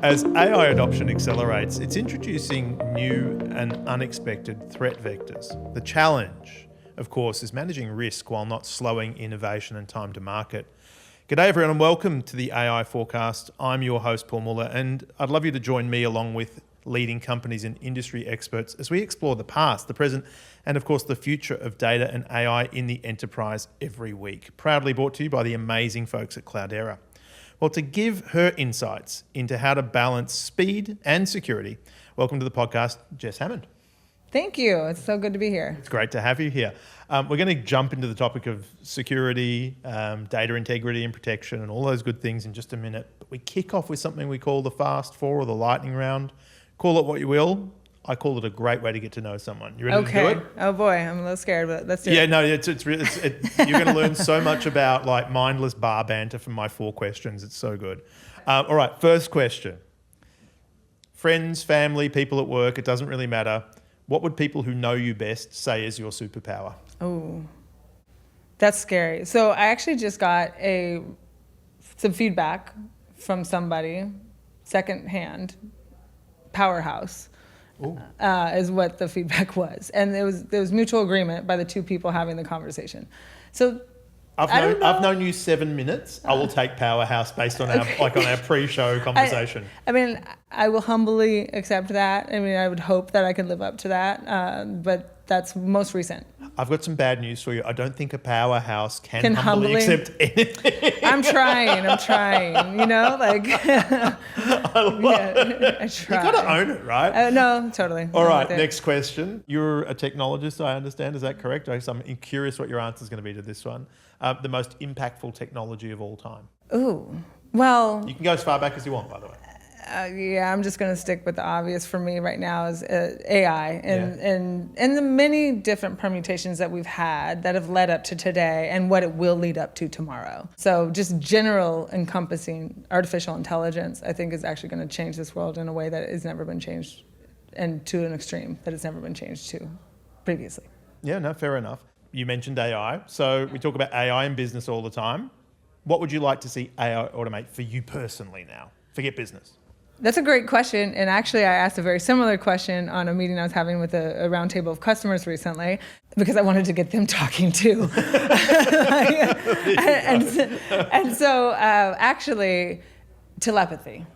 As AI adoption accelerates, it's introducing new and unexpected threat vectors. The challenge, of course, is managing risk while not slowing innovation and time to market. G'day everyone and welcome to the AI Forecast. I'm your host, Paul Muller, and I'd love you to join me along with leading companies and industry experts as we explore the past, the present, and of course the future of data and AI in the enterprise every week. Proudly brought to you by the amazing folks at Cloudera. Well, to give her insights into how to balance speed and security, welcome to the podcast, Jess Hammond. Thank you. It's so good to be here. It's great to have you here. We're going to jump into the topic of security, data integrity and protection and all those good things in just a minute. But we kick off with something we call the Fast Four or the Lightning Round. Call it what you will. I call it a great way to get to know someone. You ready to do it? Oh boy, I'm a little scared, but let's do it. Yeah, no, you're going to learn so much about like mindless bar banter from my 4 questions. It's so good. All right, first question. Friends, family, people at work, it doesn't really matter. What would people who know you best say is your superpower? Oh, that's scary. So I actually just got some feedback from somebody, secondhand, powerhouse. Is what the feedback was, and there was mutual agreement by the two people having the conversation. So I've known you 7 minutes. I will take powerhouse based on our on our pre-show conversation. I mean, I will humbly accept that. I mean, I would hope that I could live up to that, but that's most recent. I've got some bad news for you. I don't think a powerhouse can humbly accept anything. I'm trying. You know, like I try. You got to own it, right? No, totally. All right, next question. You're a technologist, I understand. Is that correct? I'm curious what your answer is going to be to this one. The most impactful technology of all time. Ooh, well. You can go as far back as you want, by the way. Yeah, I'm just going to stick with the obvious for me right now is AI and the many different permutations that we've had that have led up to today and what it will lead up to tomorrow. So just general encompassing artificial intelligence, I think is actually going to change this world in a way that has never been changed and to an extreme that it's never been changed to previously. Yeah, no, fair enough. You mentioned AI. So we talk about AI in business all the time. What would you like to see AI automate for you personally now? Forget business. That's a great question, and actually I asked a very similar question on a meeting I was having with a roundtable of customers recently because I wanted to get them talking too. and so actually, telepathy.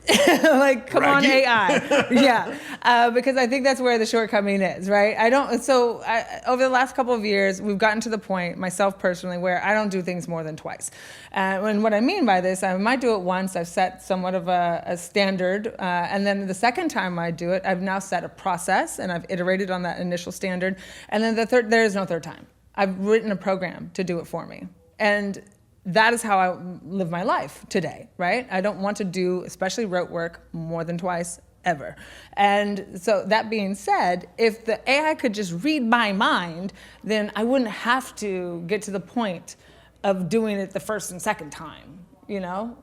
Like, come on, AI. Yeah, because I think that's where the shortcoming is, right? Over the last couple of years, we've gotten to the point, myself personally, where I don't do things more than twice. And what I mean by this, I might do it once, I've set somewhat of a standard, and then the second time I do it, I've now set a process, and I've iterated on that initial standard, and then there is no third time. I've written a program to do it for me. And that is how I live my life today, right? I don't want to do, especially rote work, more than twice, ever. And so that being said, if the AI could just read my mind, then I wouldn't have to get to the point of doing it the first and second time, you know?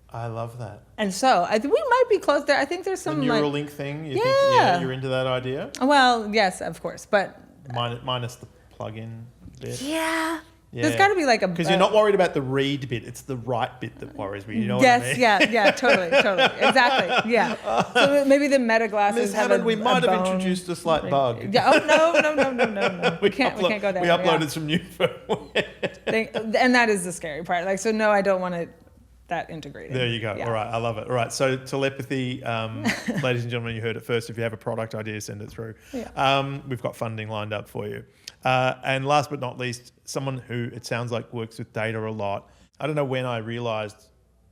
I love that. And so I think we might be close there. I think there's some the Neuralink thing, you think you're into that idea? Well, yes, of course, but minus the plug-in bit. Yeah. There's got to be like a... Because you're not worried about the read bit. It's the write bit that worries me. You know what I mean? Yeah, totally. Exactly, yeah. So maybe the meta glasses Ms. have Hammond, we might have introduced a slight bug. Yeah. Oh, no. We can't go there. We uploaded some new firmware. And that is the scary part. Like, so no, I don't want that integrated. There you go. Yeah. All right, I love it. All right, so telepathy, ladies and gentlemen, you heard it first. If you have a product idea, send it through. Yeah. We've got funding lined up for you. And last but not least, someone who it sounds like works with data a lot. I don't know when I realized,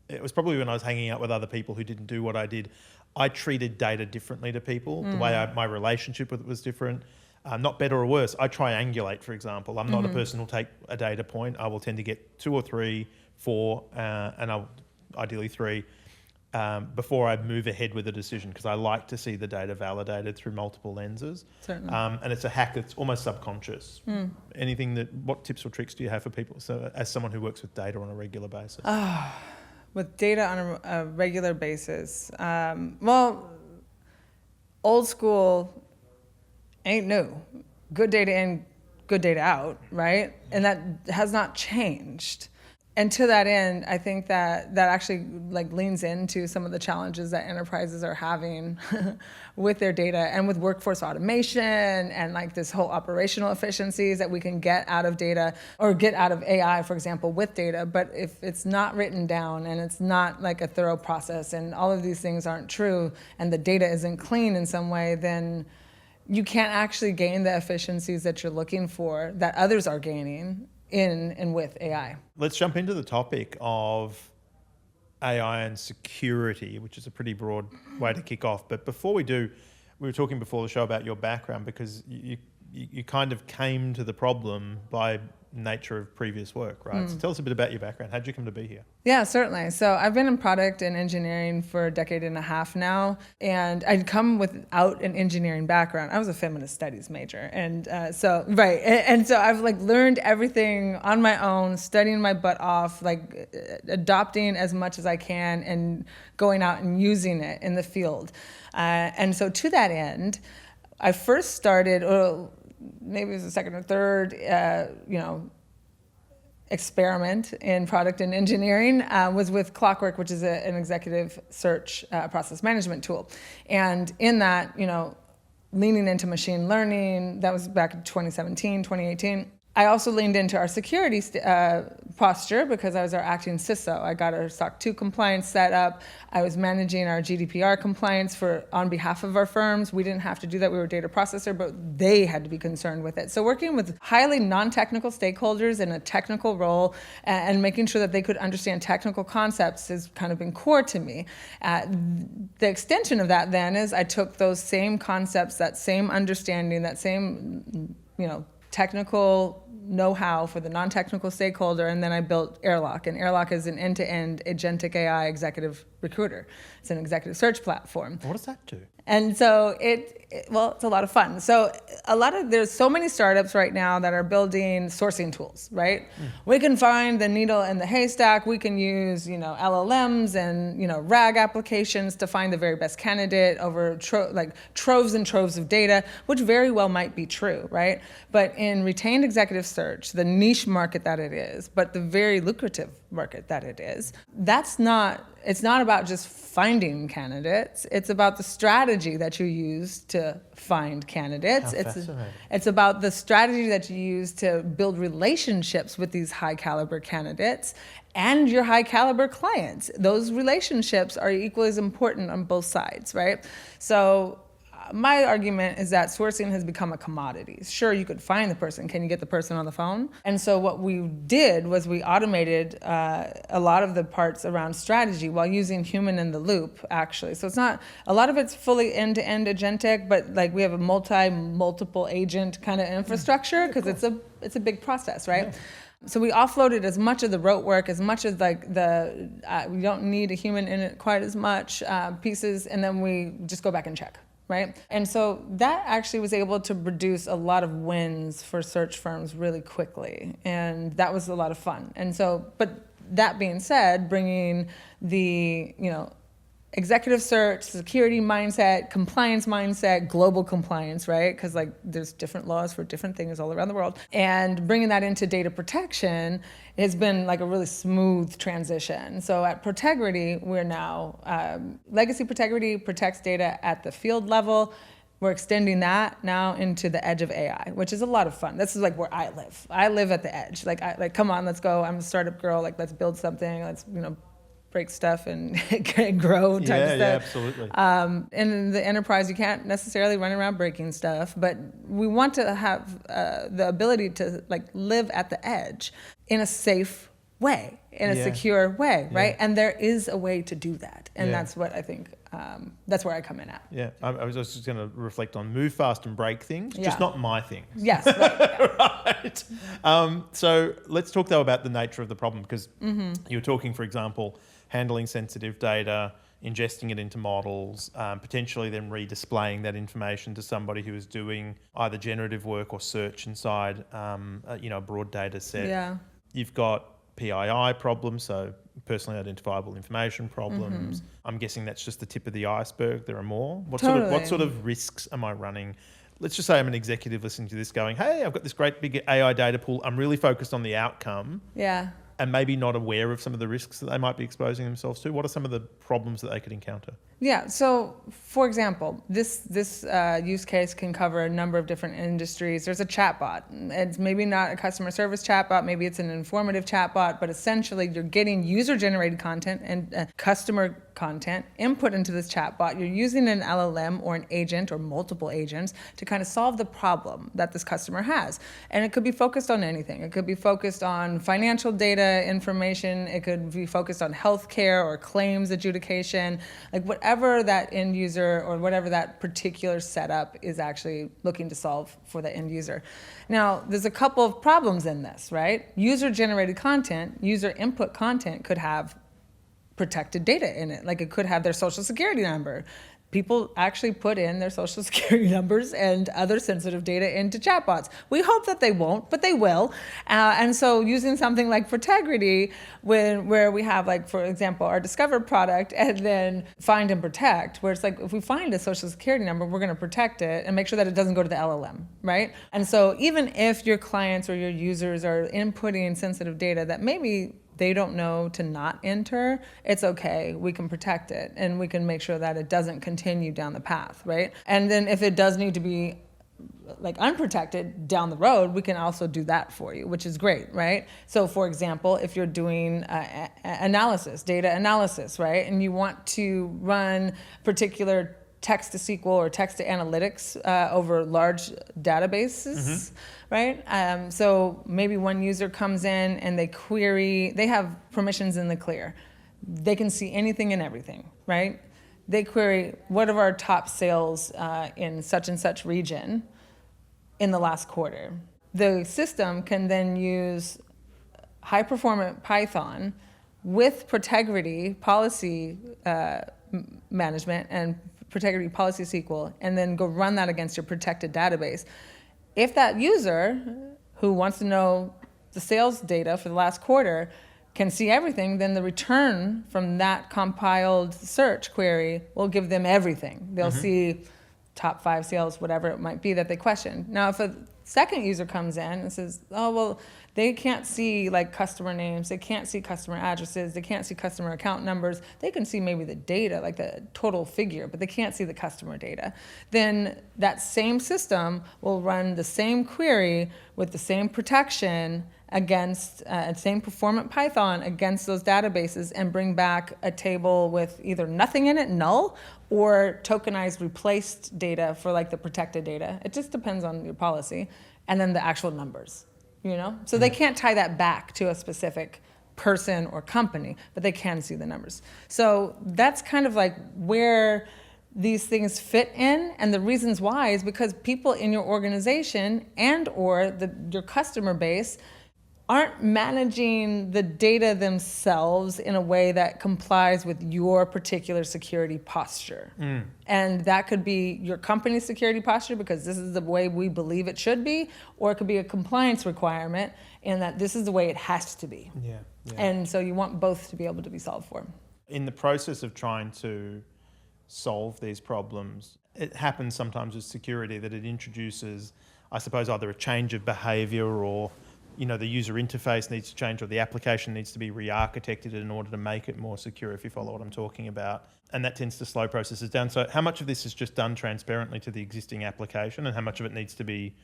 it was probably when I was hanging out with other people who didn't do what I did. I treated data differently to people. The way my relationship with it was different. Not better or worse. I triangulate, for example. I'm not a person who'll take a data point. I will tend to get 2 or 3, 4, and I'll ideally 3 before I move ahead with a decision, because I like to see the data validated through multiple lenses. Certainly. And it's a hack that's almost subconscious. What tips or tricks do you have for people, so as someone who works with data on a regular basis? With data on a regular basis, well, old school ain't new. Good data in, good data out, right? And that has not changed. And to that end, I think that actually like leans into some of the challenges that enterprises are having with their data and with workforce automation and like this whole operational efficiencies that we can get out of data or get out of AI, for example, with data. But if it's not written down and it's not like a thorough process and all of these things aren't true and the data isn't clean in some way, then you can't actually gain the efficiencies that you're looking for that others are gaining in and with AI. Let's jump into the topic of AI and security, which is a pretty broad way to kick off. But before we do, we were talking before the show about your background because you kind of came to the problem by nature of previous work, right? So tell us a bit about your background. How did you come to be here? Yeah, certainly. So I've been in product and engineering for a decade and a half now, and I'd come without an engineering background. I was a feminist studies major, and so I've like learned everything on my own, studying my butt off, like adopting as much as I can, and going out and using it in the field. And so to that end, I first started. Maybe it was the second or third, experiment in product and engineering was with Clockwork, which is an executive search process management tool. And in that, leaning into machine learning, that was back in 2017, 2018. I also leaned into our security posture because I was our acting CISO. I got our SOC 2 compliance set up. I was managing our GDPR compliance on behalf of our firms. We didn't have to do that. We were a data processor, but they had to be concerned with it. So working with highly non-technical stakeholders in a technical role and making sure that they could understand technical concepts has kind of been core to me. The extension of that then is I took those same concepts, that same understanding, that same, technical know-how for the non-technical stakeholder, and then I built Airlock. And Airlock is an end-to-end agentic AI executive recruiter. It's an executive search platform. What does that do? And so it's a lot of fun. So there's so many startups right now that are building sourcing tools, right? We can find the needle in the haystack. We can use, LLMs and, RAG applications to find the very best candidate over troves and troves of data, which very well might be true, right? But in retained executive search, the niche market that it is, but the very lucrative market that it is, it's not about just finding candidates. It's about the strategy that you use to find candidates. It's about the strategy that you use to build relationships with these high caliber candidates and your high caliber clients. Those relationships are equally as important on both sides, right? So my argument is that sourcing has become a commodity. Sure, you could find the person. Can you get the person on the phone? And so what we did was we automated a lot of the parts around strategy while using human in the loop, actually. So it's not, a lot of it's fully end-to-end agentic, but like we have a multiple agent kind of infrastructure because it's a big process, right? Yeah. So we offloaded as much of the rote work, as much as like we don't need a human in it quite as much pieces, and then we just go back and check. Right? And so that actually was able to produce a lot of wins for search firms really quickly. And that was a lot of fun. And so, but that being said, bringing the, executive search, security mindset, compliance mindset, global compliance, right? Because like there's different laws for different things all around the world. And bringing that into data protection has been like a really smooth transition. So at Protegrity, we're now, legacy Protegrity protects data at the field level. We're extending that now into the edge of AI, which is a lot of fun. This is like where I live. I live at the edge. Like come on, let's go. I'm a startup girl. Like let's build something. Let's, break stuff and grow type of stuff. Yeah, absolutely. In the enterprise, you can't necessarily run around breaking stuff, but we want to have the ability to like live at the edge in a safe way, in a secure way, right? And there is a way to do that, and that's what I think. That's where I come in at. Yeah, I was just going to reflect on move fast and break things, just not my things. Yes, right. Right. So let's talk though about the nature of the problem, because you were talking, for example, handling sensitive data, ingesting it into models, potentially then redisplaying that information to somebody who is doing either generative work or search inside, a broad data set. Yeah. You've got PII problems, so personally identifiable information problems. I'm guessing that's just the tip of the iceberg. There are more. What sort of risks am I running? Let's just say I'm an executive listening to this going, hey, I've got this great big AI data pool. I'm really focused on the outcome. Yeah. and maybe not aware of some of the risks that they might be exposing themselves to? What are some of the problems that they could encounter? Yeah, so for example, this use case can cover a number of different industries. There's a chatbot. It's maybe not a customer service chatbot, maybe it's an informative chatbot, but essentially you're getting user-generated content and customer content input into this chatbot. You're using an LLM or an agent or multiple agents to kind of solve the problem that this customer has. And it could be focused on anything. It could be focused on financial data information. It could be focused on healthcare or claims adjudication, like whatever that end user or whatever that particular setup is actually looking to solve for the end user. Now, there's a couple of problems in this, right? User-generated content, user input content could have protected data in it. Like it could have their social security number. People actually put in their social security numbers and other sensitive data into chatbots. We hope that they won't, but they will. And so using something like Protegrity, where we have, like, for example, our Discover product, and then Find and Protect, where it's like, if we find a social security number, we're going to protect it and make sure that it doesn't go to the LLM, right? And so even if your clients or your users are inputting sensitive data that maybe they don't know to not enter, it's okay. We can protect it and we can make sure that it doesn't continue down the path, right? And then if it does need to be like unprotected down the road, we can also do that for you, which is great, right? So for example, if you're doing analysis, data analysis, right? And you want to run particular text to SQL or text to analytics over large databases, right? So maybe one user comes in and they query, they have permissions in the clear. They can see anything and everything, right? They query, what are our top sales in such and such region in the last quarter? The system can then use high-performant Python with Protegrity policy management and Protegrity policy SQL, and then go run that against your protected database. If that user who wants to know the sales data for the last quarter can see everything, then the return from that compiled search query will give them everything. They'll see top 5 sales, whatever it might be that they questioned. Now, if a second user comes in and says, oh, well, they can't see like customer names, they can't see customer addresses, they can't see customer account numbers, they can see maybe the data, like the total figure, but they can't see the customer data. Then that same system will run the same query with the same protection against, same performant Python against those databases and bring back a table with either nothing in it, null, or tokenized replaced data for like the protected data. It just depends on your policy. And then the actual numbers, you know? So they can't tie that back to a specific person or company, but they can see the numbers. So that's kind of like where these things fit in, and the reasons why is because people in your organization and or your customer base aren't managing the data themselves in a way that complies with your particular security posture. And that could be your company's security posture because this is the way we believe it should be, or it could be a compliance requirement in that this is the way it has to be. Yeah. And so you want both to be able to be solved for. In the process of trying to solve these problems, it happens sometimes with security that it introduces, I suppose, either a change of behavior or the user interface needs to change or the application needs to be re-architected in order to make it more secure, if you follow what I'm talking about. And that tends to slow processes down. So how much of this is just done transparently to the existing application and how much of it needs to be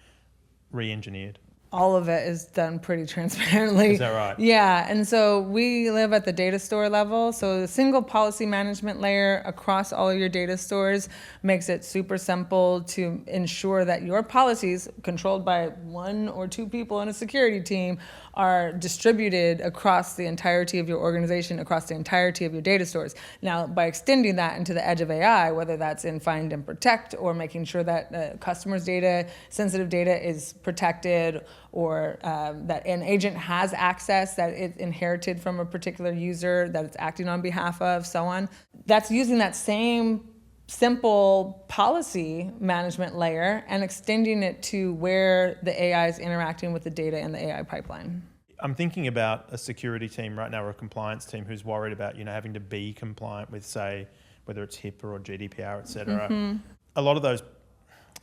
re-engineered? All of it is done pretty transparently. Is that right? Yeah, and so we live at the data store level. So the single policy management layer across all of your data stores makes it super simple to ensure that your policies, controlled by 1 or 2 people in a security team, are distributed across the entirety of your organization, across the entirety of your data stores. Now, by extending that into the edge of AI, whether that's in Find and Protect or making sure that customers' data, sensitive data is protected, or that an agent has access that it's inherited from a particular user that it's acting on behalf of, so on. That's using that same simple policy management layer and extending it to where the AI is interacting with the data in the AI pipeline. I'm thinking about a security team right now or a compliance team who's worried about having to be compliant with, say, whether it's HIPAA or GDPR, et cetera. A lot of those,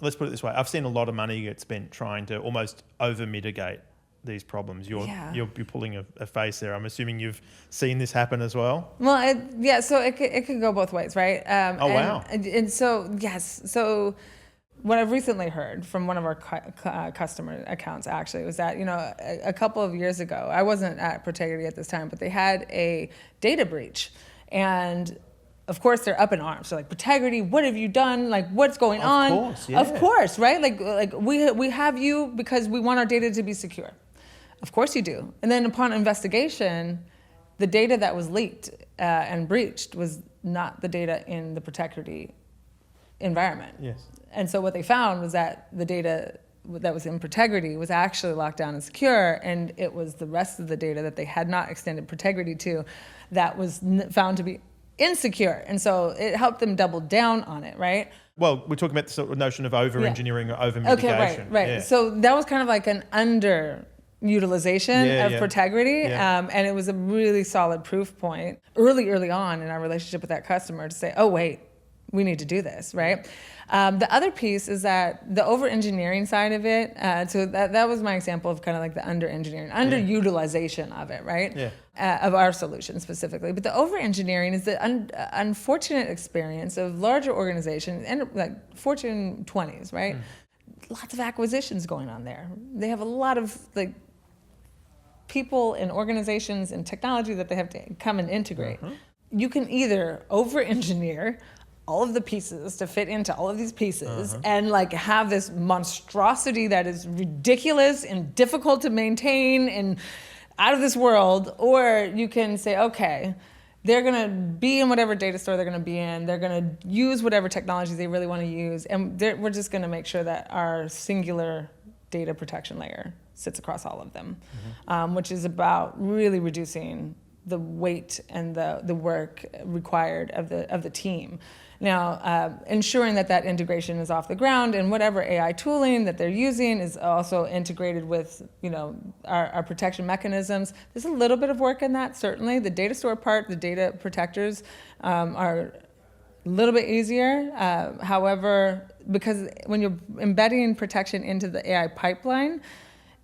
let's put it this way, I've seen a lot of money get spent trying to almost over-mitigate these problems. You're Yeah. you're pulling a face there. I'm assuming you've seen this happen as well. Well, so it could go both ways, right? Oh, wow. And so, yes. So what I've recently heard from one of our customer accounts actually was that, a couple of years ago, I wasn't at Protegrity at this time, but they had a data breach. And of course, they're up in arms. So like, Protegrity, what have you done? Like, what's going on? Of course, yeah. Of course, right? Like we have you because we want our data to be secure. Of course you do. And then upon investigation, the data that was leaked and breached was not the data in the Protegrity environment. Yes. And so what they found was that the data that was in Protegrity was actually locked down and secure, and it was the rest of the data that they had not extended Protegrity to that was found to be insecure. And so it helped them double down on it, right? Well, we're talking about the sort of notion of over-engineering or over-mitigation. Okay, right. Yeah. So that was kind of like an underutilization of Protegrity, and it was a really solid proof point early on in our relationship with that customer to say, oh, wait, we need to do this, right? The other piece is that the over-engineering side of it, so that was my example of kind of like the under-engineering, underutilization of it, right? Yeah. Of our solution specifically. But the over-engineering is the unfortunate experience of larger organizations, and like Fortune 20s, right? Lots of acquisitions going on there. They have a lot of like people and organizations and technology that they have to come and integrate. You can either over-engineer all of the pieces to fit into all of these pieces and like have this monstrosity that is ridiculous and difficult to maintain and out of this world, or you can say, okay, they're going to be in whatever data store they're going to be in. They're going to use whatever technology they really want to use. And we're just going to make sure that our singular data protection layer sits across all of them, which is about really reducing the weight and the work required of the team. Now, ensuring that integration is off the ground and whatever AI tooling that they're using is also integrated with, our protection mechanisms. There's a little bit of work in that, certainly. The data store part, the data protectors are a little bit easier. However, because when you're embedding protection into the AI pipeline,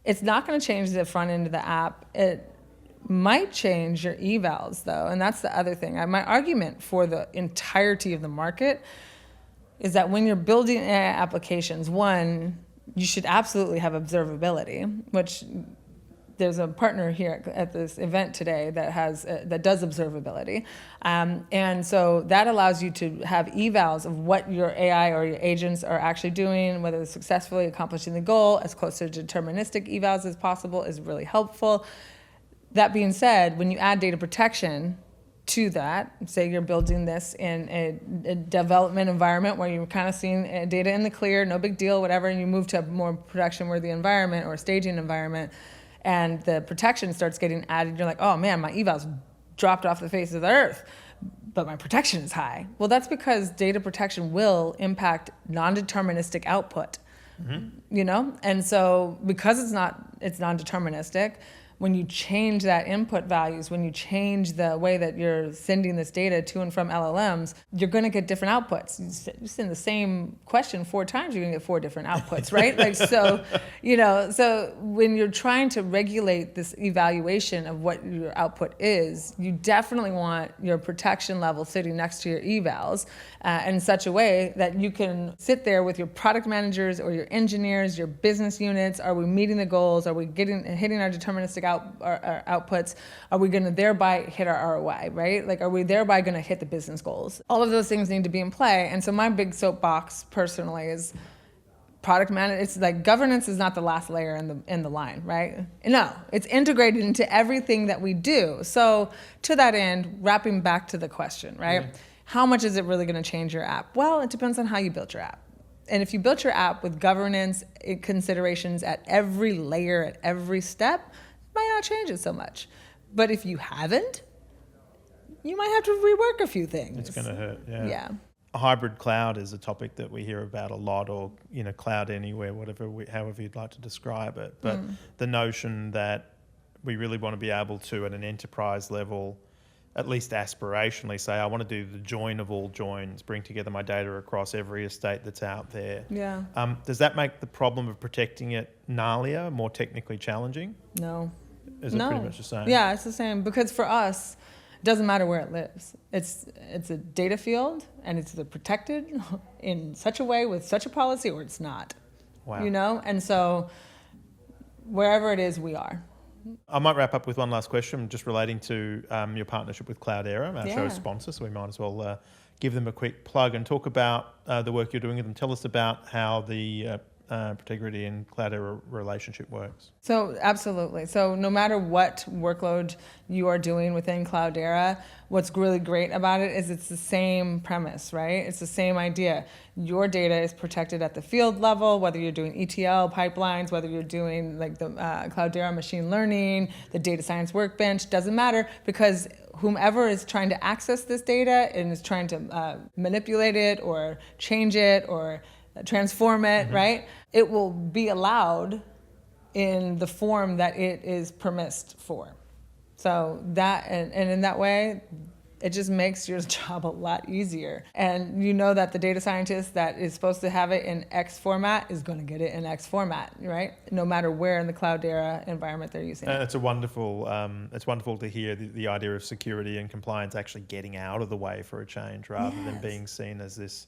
it's not going to change the front end of the app. It might change your evals, though, and that's the other thing. My argument for the entirety of the market is that when you're building AI applications, one, you should absolutely have observability, which there's a partner here at this event today that does observability, and so that allows you to have evals of what your AI or your agents are actually doing, whether they're successfully accomplishing the goal. As close to deterministic evals as possible is really helpful. That being said, when you add data protection to that, say you're building this in a development environment where you're kind of seeing data in the clear, no big deal, whatever, and you move to a more production-worthy environment or a staging environment, and the protection starts getting added, you're like, oh man, my evals dropped off the face of the earth, but my protection is high. Well, that's because data protection will impact non-deterministic output, and so because it's non-deterministic, when you change that input values, when you change the way that you're sending this data to and from LLMs, you're going to get different outputs. You send the same question 4 times, you're going to get 4 different outputs, right? So when you're trying to regulate this evaluation of what your output is, you definitely want your protection level sitting next to your evals in such a way that you can sit there with your product managers or your engineers, your business units. Are we meeting the goals? Are we hitting our deterministic our outputs? Are we going to thereby hit our ROI, right? Like, are we thereby going to hit the business goals? All of those things need to be in play. And so my big soapbox personally is product management. It's like governance is not the last layer in the line, right? No, it's integrated into everything that we do. So to that end, wrapping back to the question, right? How much is it really going to change your app? Well, it depends on how you built your app. And if you built your app with governance considerations at every layer, at every step, might not change it so much. But if you haven't, you might have to rework a few things. It's going to hurt, Yeah. A hybrid cloud is a topic that we hear about a lot, or cloud anywhere, however you'd like to describe it. But the notion that we really want to be able to, at an enterprise level, at least aspirationally say, I want to do the join of all joins, bring together my data across every estate that's out there. Yeah. Does that make the problem of protecting it gnarlier, more technically challenging? No. Is it pretty much the same? Yeah, it's the same, because for us, it doesn't matter where it lives. It's a data field, and it's either protected in such a way with such a policy, or it's not. Wow. You know? And so wherever it is, we are. I might wrap up with one last question just relating to your partnership with Cloudera, our show's sponsor, so we might as well give them a quick plug and talk about the work you're doing with them. Tell us about how the Protegrity and Cloudera relationship works. So absolutely. So no matter what workload you are doing within Cloudera, what's really great about it is it's the same premise, right? It's the same idea. Your data is protected at the field level, whether you're doing ETL pipelines, whether you're doing like the Cloudera machine learning, the data science workbench, doesn't matter, because whomever is trying to access this data and is trying to manipulate it or change it or transform it, right? It will be allowed in the form that it is permissed for. So that, and in that way, it just makes your job a lot easier. And you know that the data scientist that is supposed to have it in X format is going to get it in X format, right? No matter where in the Cloudera environment they're using it. It's wonderful to hear the idea of security and compliance actually getting out of the way for a change rather than being seen as this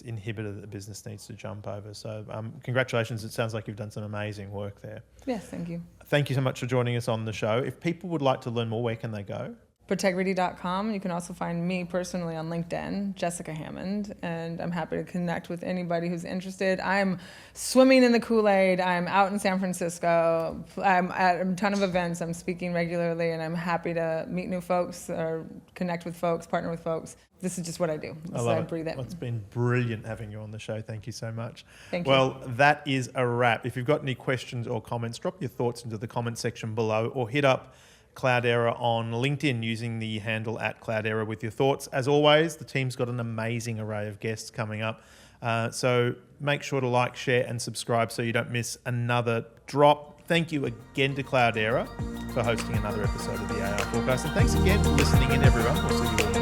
inhibitor that the business needs to jump over. So congratulations. It sounds like you've done some amazing work there. Yes, thank you. Thank you so much for joining us on the show. If people would like to learn more, where can they go? Protegrity.com. You can also find me personally on LinkedIn, Jessica Hammond, and I'm happy to connect with anybody who's interested. I'm swimming in the Kool-Aid. I'm out in San Francisco. I'm at a ton of events. I'm speaking regularly, and I'm happy to meet new folks or connect with folks, partner with folks. This is just what I do. I love it. Breathe it. It's been brilliant having you on the show. Thank you so much. Thank you. Well, that is a wrap. If you've got any questions or comments, drop your thoughts into the comment section below or hit up Cloudera on LinkedIn using the handle @Cloudera with your thoughts. As always, the team's got an amazing array of guests coming up. So make sure to like, share and subscribe so you don't miss another drop. Thank you again to Cloudera for hosting another episode of the AI Forecast. And thanks again for listening in, everyone. We'll see you all